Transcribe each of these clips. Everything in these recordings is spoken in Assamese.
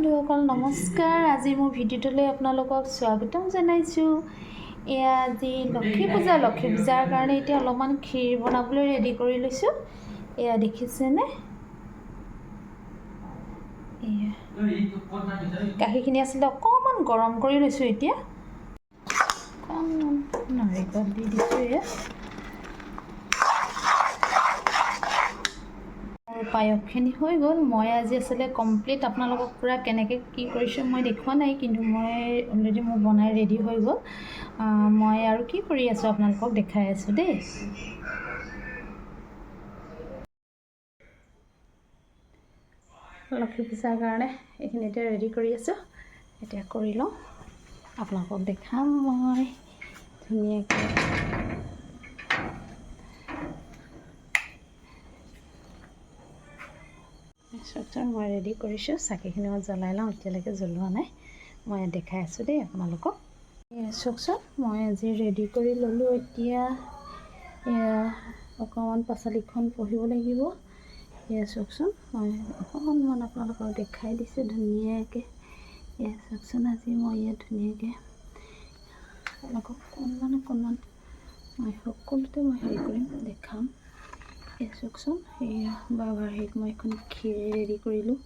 বন্ধুসকল নমস্কাৰ। আজি মোৰ ভিডিঅ'টোলৈ আপোনালোকক স্বাগতম জনাইছোঁ। এয়া আজি লক্ষী পূজাৰ কাৰণে এতিয়া অলপমান ক্ষীৰ বনাবলৈ ৰেডি কৰি লৈছোঁ। এয়া দেখিছেনে? এয়া গাখীৰখিনি আছিলে অকণমান গৰম কৰি লৈছোঁ। এতিয়া অকণমান নাৰিকল দি দিছোঁ। এয়া পায়সখিনি হৈ গ'ল। মই আজি আছিলে কমপ্লিট আপোনালোকক পূৰা কেনেকৈ কি কৰিছোঁ মই দেখুওৱা নাই, কিন্তু মই অলৰেডি মোৰ বনাই ৰেডি হৈ গ'ল। মই আৰু কি কৰি আছোঁ আপোনালোকক দেখাই আছোঁ দেই। লক্ষী পূজাৰ কাৰণে এইখিনি এতিয়া ৰেডি কৰি আছোঁ। এতিয়া কৰি লওঁ, আপোনালোকক দেখাম মই ধুনীয়াকৈ। মই ৰেডি কৰিছোঁ। চাকিখিনি মই জ্বলাই লওঁ, এতিয়ালৈকে জ্বলোৱা নাই। মই দেখাই আছোঁ দেই আপোনালোকক। চাওকচোন, মই আজি ৰেডি কৰি ল'লোঁ। এতিয়া অকণমান পাচলিখন পঢ়িব লাগিব। চাওকচোন, মই অকণমান আপোনালোকক দেখাই দিছোঁ ধুনীয়াকৈ। চাওকচোন, আজি মই ইয়াত ধুনীয়াকৈ আপোনালোকক অকণমান মই সকলোতে মই হেৰি কৰিম, দেখাম। চাওকচোন, সেয়া বাবাৰ হেৰিত মই এখন ক্ষীৰ ৰেডি কৰিলোঁ।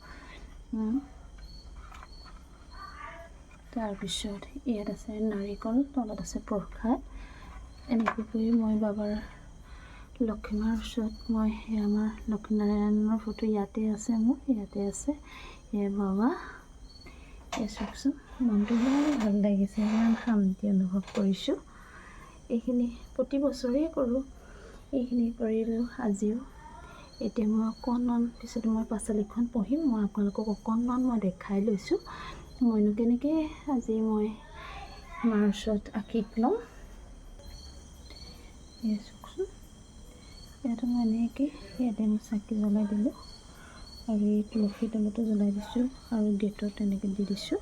তাৰপিছত ইয়াত আছে নাৰিকল, তলত আছে প্ৰসাদ। এনেকৈ কৰি মই বাবাৰ লক্ষ্মীমাৰ ওচৰত মই আমাৰ লক্ষ্মীনাৰায়ণৰ ফটো ইয়াতে আছে, মোৰ ইয়াতে আছে। বাবা চাওকচোন, মনটো ভাল লাগিছে, ইমান শান্তি অনুভৱ কৰিছোঁ। এইখিনি প্ৰতি বছৰেই কৰোঁ, এইখিনি কৰিলোঁ আজিও। এতিয়া মই অকণমান পিছত মই পাচলিখন পঢ়িম। মই আপোনালোকক অকণমান মই দেখাই লৈছোঁ মইনো কেনেকৈ আজি মই মাৰ ওচৰত আশীষ লওঁ। চাওকচোন, ইয়াতে মই এনেকৈ ইয়াতে মই চাকি জ্বলাই দিলোঁ, আৰু এই তুলসীৰ তলতো জ্বলাই দিছোঁ, আৰু গেটত এনেকৈ দি দিছোঁ।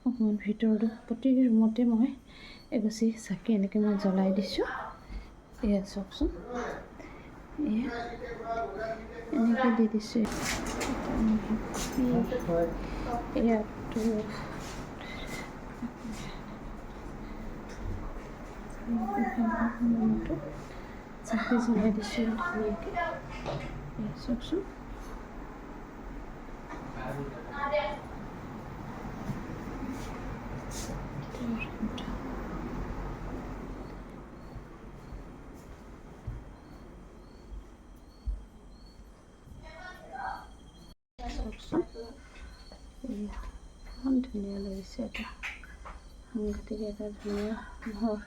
অকণমান ভিতৰতো প্ৰতি ৰুমতে মই এগছি চাকি এনেকৈ মই জ্বলাই দিছোঁ। এয়া চাওকচোন, এয়া এনেকৈ দি দিছোঁ। ইয়াতো চাকি জ্বলাই দিছোঁ ধুনীয়াকৈ। চাওকচোন, ইমান ধুনীয়া লাগিছে। এটা সাংঘাতিক এটা ধুনীয়া ঘৰ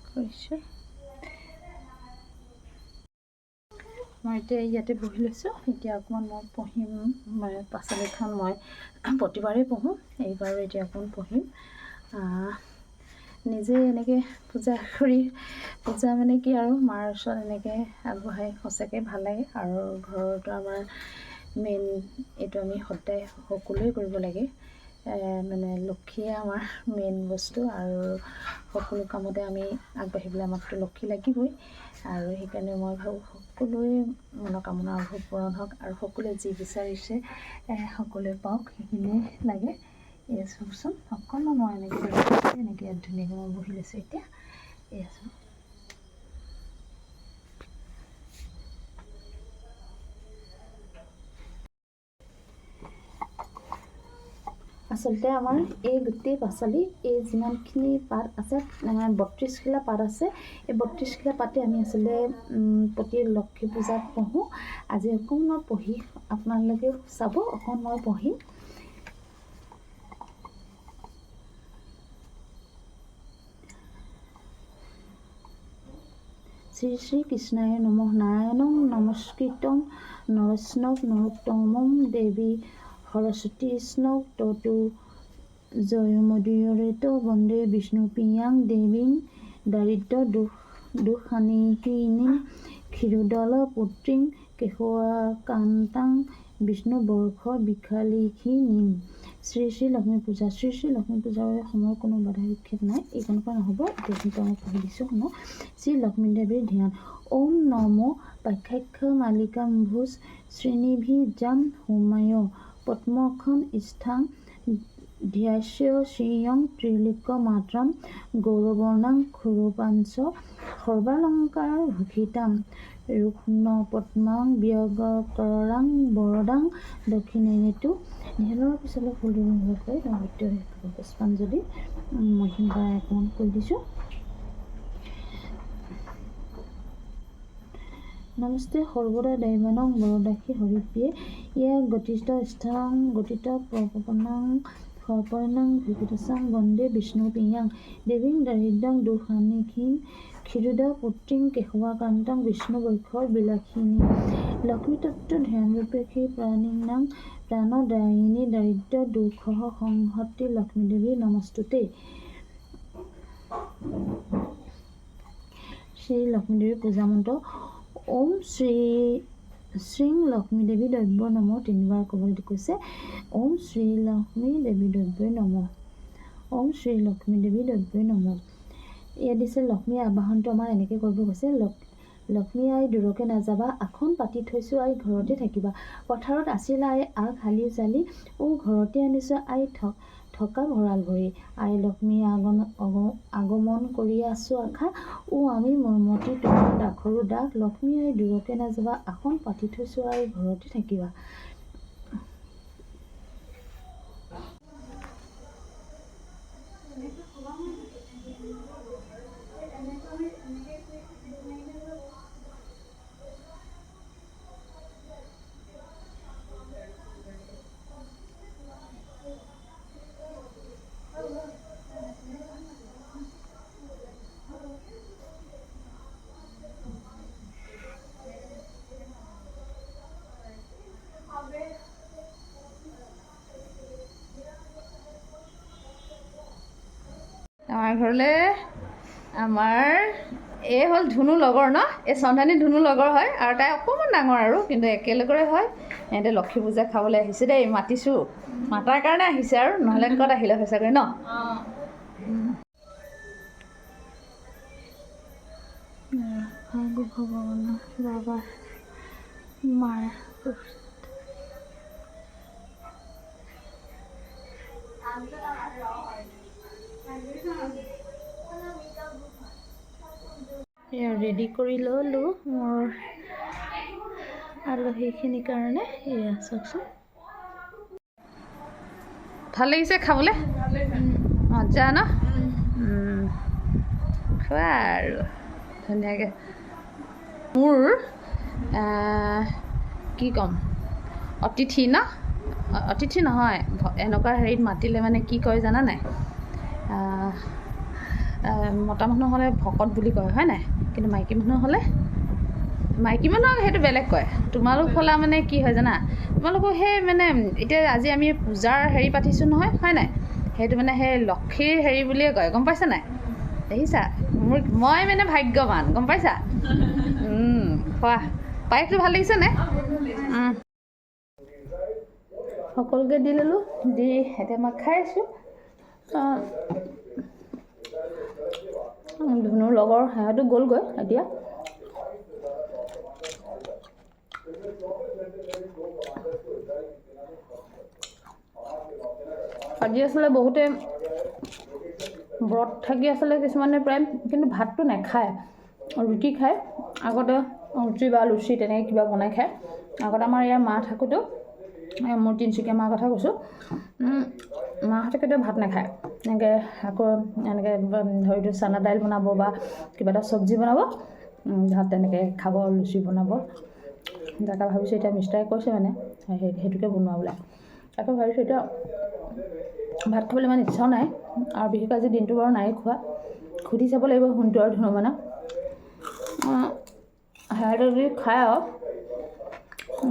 কৰিছোঁ। মই এতিয়া ইয়াতে বহি লৈছোঁ। এতিয়া অকণমান মই পঢ়িম। পাচলিখন মই প্ৰতিবাৰেই পঢ়োঁ, এইবাৰো এতিয়া অকণমান পঢ়িম। নিজে এনেকৈ পূজা কৰি, পূজা মানে কি আৰু মাৰ ওচৰত এনেকৈ আগবঢ়াই সঁচাকৈ ভাল লাগে। আৰু ঘৰতো আমাৰ মেইন এইটো আমি সদায় সকলোৱে কৰিব লাগে। মানে লক্ষীয়ে আমাৰ মেইন বস্তু, আৰু সকলো কামতে আমি আগবাঢ়িবলৈ আমাকতো লক্ষী লাগিবই। আৰু সেইকাৰণে মই ভাবোঁ সকলোৱে মনোকামনা পূৰণ হওক, আৰু সকলোৱে যি বিচাৰিছে সকলোৱে পাওক, সেইখিনিয়ে লাগে। চাওকচোন, অকণমান মই এনেকৈ ইয়াত ধুনীয়াকৈ মই বহি লৈছোঁ। এতিয়া চাওক, আচলতে আমাৰ এই গোটেই পাচলি, এই যিমানখিনি পাত আছে 32 খিলা পাত আছে। এই 32 খিলা পাতে আমি আচলতে প্ৰতি লক্ষী পূজাত পঢ়োঁ। আজি অকণমান পঢ়ি আপোনালোকেও চাব, অকণ মই পঢ়িম। শ্ৰী শ্ৰী কৃষ্ণায় নমঃ। নাৰায়ণং নমস্কৃতং নৰস্নং নৰোত্তমং দেৱী সৰস্বতী স্নৌ ততো জয়মুদীয়ৰেত বন্দে বিষ্ণুপ্ৰিয়াং দেৱীং দাৰিদ্ৰ্য দুঃখানিহীনিং ক্ষীৰোদল পুত্ৰীং কেশৱাকান্তাং বিষ্ণুবৰ্ষ বিশালিহীনিং শ্ৰী শ্ৰী লক্ষ্মী পূজা শ্ৰী শ্ৰী লক্ষ্মী পূজাৰ সময়ৰ কোনো বাধা বিক্ষেপ নাই এইকণৰ পৰা নহ'ব এতিয়া কিন্তু মই পঢ়ি দিছোঁ শুনো শ্ৰী লক্ষ্মী দেৱীৰ ধ্যান ওম নম পাক্ষাক্ষ মালিকাম্ভোজ শ্ৰীনিভিজাম হোমায় পদ্মখন স্থান ধ্যাস্য শ্ৰিয়ং ত্ৰিলোক মাতৰম গৌৰৱৰ্ণাং খুৰুপাঞ্চ সৰ্বালংকাৰ ভূষিতাম ৰুক্ম পদ্মাং ব্যগকৰাং বৰদাং দক্ষিণেটো ধ্যানৰ পিছলৈ ফুলি নোহোৱাকৈ নৃত্য পুষ্পাঞ্জলি মই এইখিনি অকণমান কৈ দিছোঁ নমস্তে সৰ্বদা দৈৱানং বৰদাসী হৰিপ্ৰিয়ে ইয়াক গতিষ্ঠ স্থান গতিত প্ৰপনাং সৰ্পণাং বিভূতিচাং বন্দে বিষ্ণুপ্ৰিয়াং দেৱীং দাৰিদ্ৰং দুঃখানিহীন ক্ষীৰোদ পুত্ৰীং কেশৱাকান্তং বিষ্ণু বৈখৰ বিলাসিনী লক্ষ্মীতত্ত্ব ধ্যানৰূপে সেই প্ৰাণীনাং প্ৰাণদায়িনী দাৰিদ্ৰ দুঃখ সংহতি লক্ষ্মীদেৱী নমস্তুতে শ্ৰী লক্ষ্মীদেৱীৰ পূজা মন্ত্ৰ ওম শ্ৰী লক্ষ্মী দেৱী দ্ৰব্য নম তিনিবাৰ ক'বলৈ কৈছে ওম শ্ৰী লক্ষ্মী দেৱী দ্ৰব্য নম ওম শ্ৰী লক্ষ্মী দেৱী দ্ৰব্য নম ইয়াত দিছে লক্ষ্মী আবাহনটো আমাৰ এনেকৈ কৰিব কৈছে লক্ষ্মী আই দূৰকে নাযাবা আসন পাতি থৈছোঁ আই ঘৰতে থাকিবা পথাৰত আছিল আই আগ হালি চালি ঘৰতে আনিছোঁ আই থকা ভঁৰাল ভৰি আই লক্ষ্মী আগমন কৰি আছোঁ আশা আমি মৰমতি তোমাৰ দাসৰো দাস লক্ষ্মী আই দূৰকে নাযাবা আসন পাতি থৈছোঁ আই ঘৰতে থাকিবা আমাৰ ঘৰলৈ আমাৰ এই হ'ল ধুনু লগৰ ন এই চন্দানী ধুনু লগৰ হয় আৰু তাই অকণমান ডাঙৰ আৰু কিন্তু একেলগৰে হয় সিহঁতে লক্ষী পূজা খাবলৈ আহিছে দেই মাতিছোঁ মাতাৰ কাৰণে আহিছে আৰু নহ'লে ক'ত আহিলে সঁচাকৈ ন ভগৱান বাবা মাৰ ৰেডি কৰি ল'লোঁ মোৰ আলহীখিনিৰ কাৰণে এয়া চাওকচোন ভাল লাগিছে খাবলৈ মজা ন খোৱা আৰু ধুনীয়াকৈ মোৰ কি ক'ম অতিথি ন অতিথি নহয় এনেকুৱা হেৰিত মাতিলে মানে কি কয় জানা নাই মতা মানুহ হ'লে ভকত বুলি কয় হয় নাই কিন্তু মাইকী মানুহক সেইটো বেলেগ কয় তোমালোক হ'লে মানে কি হয় জানা তোমালোকক সেই মানে এতিয়া আজি আমি পূজাৰ হেৰি পাতিছোঁ নহয় হয় নাই সেইটো মানে সেই লক্ষীৰ হেৰি বুলিয়ে কয় গম পাইছা নাই দেখিছা মই মানে ভাগ্যৱান গম পাইছা খোৱা পায়সটো ভাল লাগিছে নে সকলোকে দি ল'লোঁ দি এতিয়া মই খাই আছোঁ ধুনুৰ লগৰ সিহঁতো গ'লগৈ এতিয়া আজি আচলতে বহুতে ব্ৰত থাকি আচলতে কিছুমানে প্ৰায় কিন্তু ভাতটো নাখায় ৰুটি খায় আগতে ৰুটি বা লুচি তেনেকৈ কিবা বনাই খায় আগতে আমাৰ ইয়াৰ মা থাকোঁতেও মোৰ তিনিচুকীয়া মাৰ কথা কৈছোঁ মাহঁতে কেতিয়াও ভাত নাখায় এনেকৈ আকৌ এনেকৈ ধৰি চানা দাইল বনাব বা কিবা এটা চব্জি বনাব ভাত তেনেকৈ খাব লুচি বনাব তাকে ভাবিছোঁ এতিয়া মিষ্টাৰে কৈছে মানে সেইটোকে বনোৱা বোলে তাকে ভাবিছোঁ এতিয়া ভাত খাবলৈ ইমান ইচ্ছাও নাই আৰু বিশেষকৈ আজি দিনটো বাৰু নাই খোৱা সুধি চাব লাগিব শুনটো আৰু ধুনু মানে সিহঁতে যদি খায় আৰু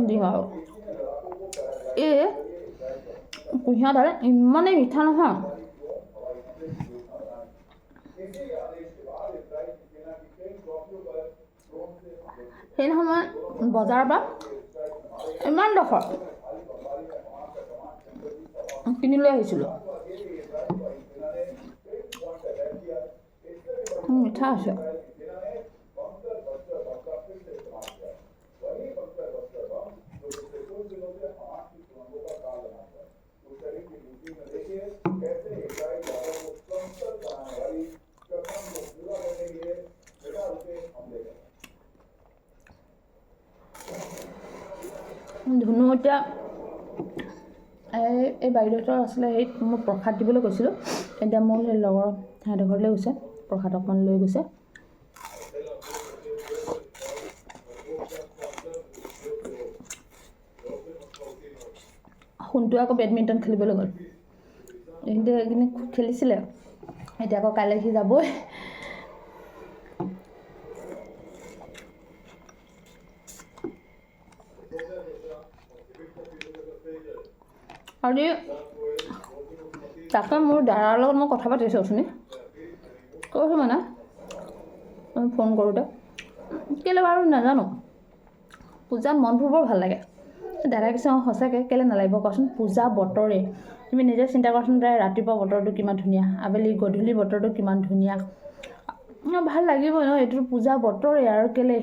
দিম আৰু এই কুঁহিয়াৰ দালে ইমানেই মিঠা নহয় সেই সময়ত বজাৰৰ পৰা ইমান ডোখৰ কিনি লৈ আহিছিলোঁ। মিঠা আছে। ধুনু এতিয়া এই বাইদেউহঁতৰ আছিলে হেৰিত মই প্ৰসাদ দিবলৈ গৈছিলোঁ। এতিয়া মোৰ সেই লগৰ সিহঁতৰ ঘৰলৈ গৈছে, প্ৰসাদ অকণমান লৈ গৈছে। সোণটোৱে আকৌ বেডমিণ্টন খেলিবলৈ গ'ল। এইখিনিতে এইখিনি খেলিছিলে, এতিয়া আকৌ কাইলৈ সি যাবই। আজি তাকে মোৰ দাদাৰ লগত মই কথা পাতিছোঁ অথনি, কৈছোঁ মানে ফোন কৰোঁতে কেলৈ বাৰু নাজানো পূজাত মনবোৰ বৰ ভাল লাগে। দাদাই কৈছে অঁ সঁচাকৈ কেলৈ নালাগিব কচোন, পূজা বতৰে তুমি নিজে চিন্তা কৰাচোন, তাই ৰাতিপুৱা বতৰটো কিমান ধুনীয়া, আবেলি গধূলি বতৰটো কিমান ধুনীয়া, ভাল লাগিব ন। এইটো পূজা বতৰে আৰু কেলৈ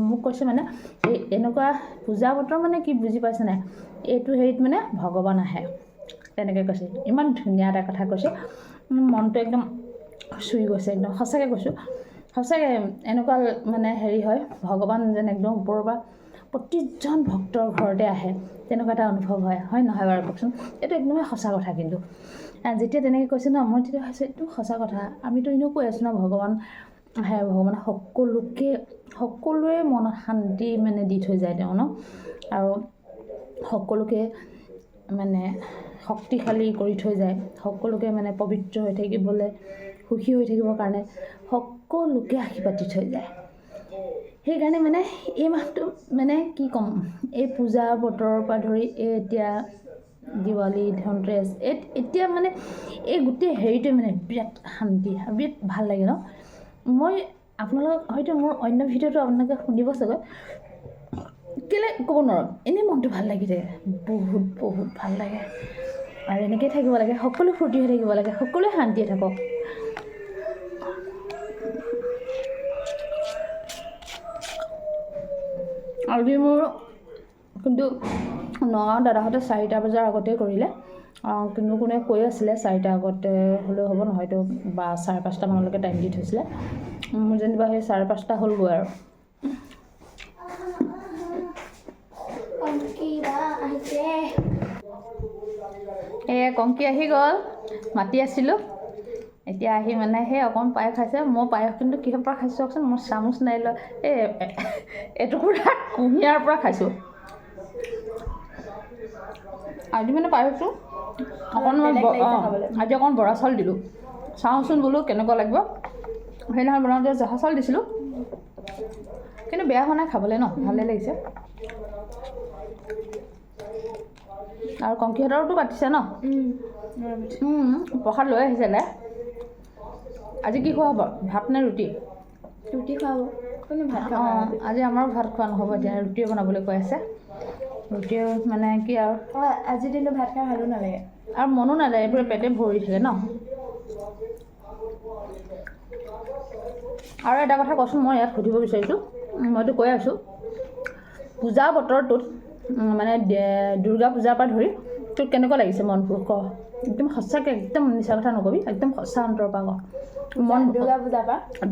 মোক কৈছে মানে এই এনেকুৱা পূজা বতৰ মানে কি বুজি পাইছে নাই, এইটো হেৰিত মানে ভগৱান আহে তেনেকৈ কৈছে। ইমান ধুনীয়া এটা কথা কৈছে, মনটো একদম চুই গৈছে একদম। সঁচাকৈ কৈছোঁ, সঁচাকৈ এনেকুৱা মানে হেৰি হয়, ভগৱান যেন একদম ওপৰৰ পৰা প্ৰতিজন ভক্তৰ ঘৰতে আহে তেনেকুৱা এটা অনুভৱ হয় নহয় বাৰু কওকচোন? এইটো একদমেই সঁচা কথা। কিন্তু যেতিয়া তেনেকৈ কৈছে ন, মই তেতিয়া ভাবিছোঁ এইটো সঁচা কথা। আমিতো এনেও কৈ আছোঁ ন ভগৱান আহে, ভগৱানে সকলোৰে মনত শান্তি মানে দি থৈ যায় তেওঁ ন, আৰু সকলোকে মানে শক্তিশালী কৰি থৈ যায়, সকলোকে মানে পবিত্ৰ হৈ থাকিবলৈ, সুখী হৈ থাকিবৰ কাৰণে সকলোকে আশীৰ্বাদ দি থৈ যায়। সেইকাৰণে মানে এই মাহটো মানে কি ক'ম, এই পূজা বতৰৰ পৰা ধৰি এই এতিয়া দিৱালী, ধনতেৰছ, এতিয়া মানে এই গোটেই হেৰিটোৱে মানে বিৰাট শান্তি, বিৰাট ভাল লাগে ন। মই আপোনালোকক হয়তো মোৰ অন্য ভিডিঅ'টো আপোনালোকে শুনিব চাগৈ, কেলৈ ক'ব নোৱাৰোঁ, এনেই মনটো ভাল লাগি থাকে, বহুত ভাল লাগে। আৰু এনেকৈ থাকিব লাগে, সকলো ফূৰ্তি হৈ থাকিব লাগে, সকলোৱে শান্তিয়ে থাকক। আজি মোৰ কিন্তু নগাঁও দাদাহঁতে 4টা বজাৰ আগতে কৰিলে, কিন্তু কোনে কৈ আছিলে 4টা আগতে হ'লেও হ'ব, নহয়তো বা 5:30 মানলৈকে টাইম দি থৈছিলে। মোৰ যেনিবা সেই 5:30 হ'লগৈ আৰু। কংকি আহি গ'ল, মাতি আছিলোঁ, এতিয়া আহি মানে সেই অকণ পায়স খাইছে। মই পায়স কিন্তু কিহৰ পৰা খাইছোঁ চাওকচোন, মোৰ চামুচ নাই লোৱা, এটুকুৰা কুঁহিয়াৰ পৰা খাইছোঁ। আজি মানে পায়সটো অকণমান আজি অকণ বৰা চাউল দিলোঁ, চাওঁচোন বোলো কেনেকুৱা লাগিব। সেইদিনাখন বনাওঁতে জহা চাউল দিছিলোঁ, কিন্তু বেয়া হোৱা নাই খাবলৈ ন, ভালেই লাগিছে। আৰু কংকিহঁতৰতো পাতিছে ন, প্ৰসাদ লৈ আহিছে নে? আজি কি খোৱা হ'ব, ভাত নে ৰুটি? ৰুটি খুৱাব, কোনো ভাত খাব। আজি আমাৰো ভাত খোৱা নহ'ব, এতিয়া ৰুটিয়ে বনাবলৈ কৈ আছে। ৰুটিয়ে মানে কি আৰু আজিৰ দিনটো ভাত খাই ভালো নালাগে আৰু মনো নাযায়, এইবোৰে পেটে ভৰি থাকে ন। আৰু এটা কথা কচোন, মই ইয়াত সুধিব বিচাৰিছোঁ, মইতো কৈ আছোঁ পূজা বতৰটোত মানে দুৰ্গা পূজাৰ পৰা ধৰি তোৰ কেনেকুৱা লাগিছে মনবোৰ ক? একদম সঁচাকৈ, একদম মিছা কথা নকবি, একদম সঁচা অন্তৰৰ পৰা ক।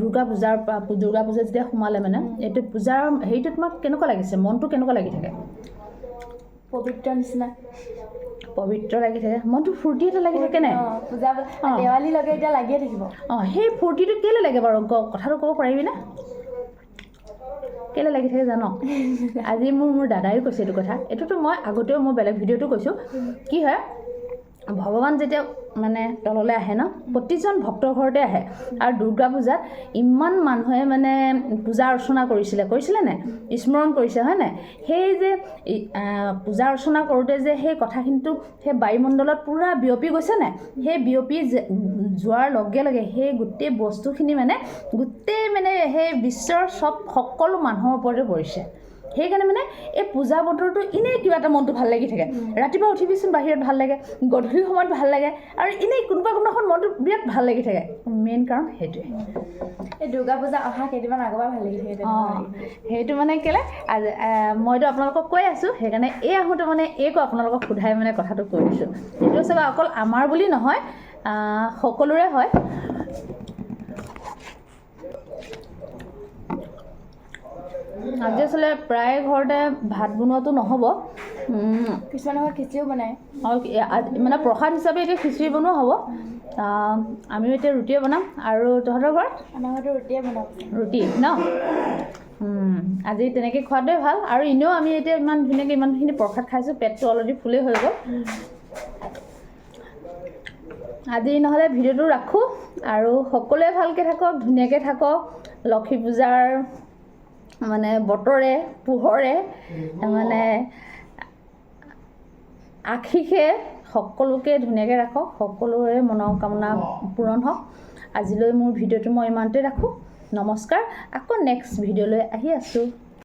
দুৰ্গা পূজা যেতিয়া সোমালে মানে এইটো পূজাৰ হেৰিটো তোমাক কেনেকুৱা লাগিছে, মনটো কেনেকুৱা লাগি থাকে? পবিত্ৰ নিচিনা পবিত্ৰ লাগি থাকে, মনটো ফূৰ্তি এটা লাগি থাকে নাই? পূজা দেৱালীলৈকে এতিয়া লাগিয়ে থাকিব। সেই ফূৰ্তিটো কেলৈ লাগে বাৰু, কথাটো ক'ব পাৰিবিনে? কেলৈ লাগি থাকে জানো? আজি মোৰ দাদাই কৈছে এইটো কথা। এইটোতো মই আগতেও মই বেলেগ ভিডিঅ'টো কৈছোঁ। কি হয়, ভগৱান যেতিয়া মানে তললৈ আহে ন, প্ৰতিজন ভক্তৰ ঘৰতে আহে। আৰু দুৰ্গা পূজাত ইমান মানুহে মানে পূজা অৰ্চনা কৰিছিলে নাই, স্মৰণ কৰিছে হয় নাই? সেই যে পূজা অৰ্চনা কৰোঁতে যে সেই কথাখিনিতো সেই বায়ুমণ্ডলত পূৰা বিয়পি গৈছে নাই? সেই বিয়পি যোৱাৰ লগে লগে সেই গোটেই বস্তুখিনি মানে গোটেই মানে সেই বিশ্বৰ সকলো মানুহৰ ওপৰতে পৰিছে। সেইকাৰণে মানে এই পূজা বতৰটো এনেই কিবা এটা মনটো ভাল লাগি থাকে ৰাতিপুৱা উঠিবিচোন বাহিৰত ভাল লাগে গধূলি সময়ত ভাল লাগে আৰু এনেই কোনোবাখন মনটো বিৰাট ভাল লাগি থাকে মেইন কাৰণ সেইটোৱে এই দুৰ্গা পূজা অহা কেইদিনমান আগৰ পৰা ভাল লাগি থাকে সেইটো মানে কেলে মইতো আপোনালোকক কৈ আছোঁ সেইকাৰণে এই আহোঁতে মানে এইকো আপোনালোকক সোধাই মানে কথাটো কৈ দিছোঁ সেইটো চাগে অকল আমাৰ বুলি নহয় সকলোৰে হয় আজি আচলতে প্ৰায় ঘৰতে ভাত বনোৱাটো নহ'ব কিছুমান ঘৰত খিচিৰিও বনায় আৰু মানে প্ৰসাদ হিচাপে এতিয়া খিচিৰি বনোৱা হ'ব আমিও এতিয়া ৰুটিয়ে বনাম আৰু তহঁতৰ ঘৰত আমাৰ ঘৰতো ৰুটিয়ে বনাম ৰুটি ন আজি তেনেকৈ খোৱাটোৱে ভাল আৰু এনেও আমি এতিয়া ইমান ধুনীয়াকৈ ইমানখিনি প্ৰসাদ খাইছোঁ পেটটো অলৰেডি ফুলেই হৈ গ'ল আজি নহ'লে ভিডিঅ'টো ৰাখোঁ আৰু সকলোৱে ভালকৈ থাকক ধুনীয়াকৈ থাকক লক্ষী পূজাৰ মানে বতৰে পোহৰে মানে আশীষে সকলোকে ধুনীয়াকৈ ৰাখক সকলোৰে মনোকামনা পূৰণ হওক আজিলৈ মোৰ ভিডিঅ'টো মই ইমানতে ৰাখোঁ নমস্কাৰ আকৌ নেক্সট ভিডিঅ'লৈ আহি আছোঁ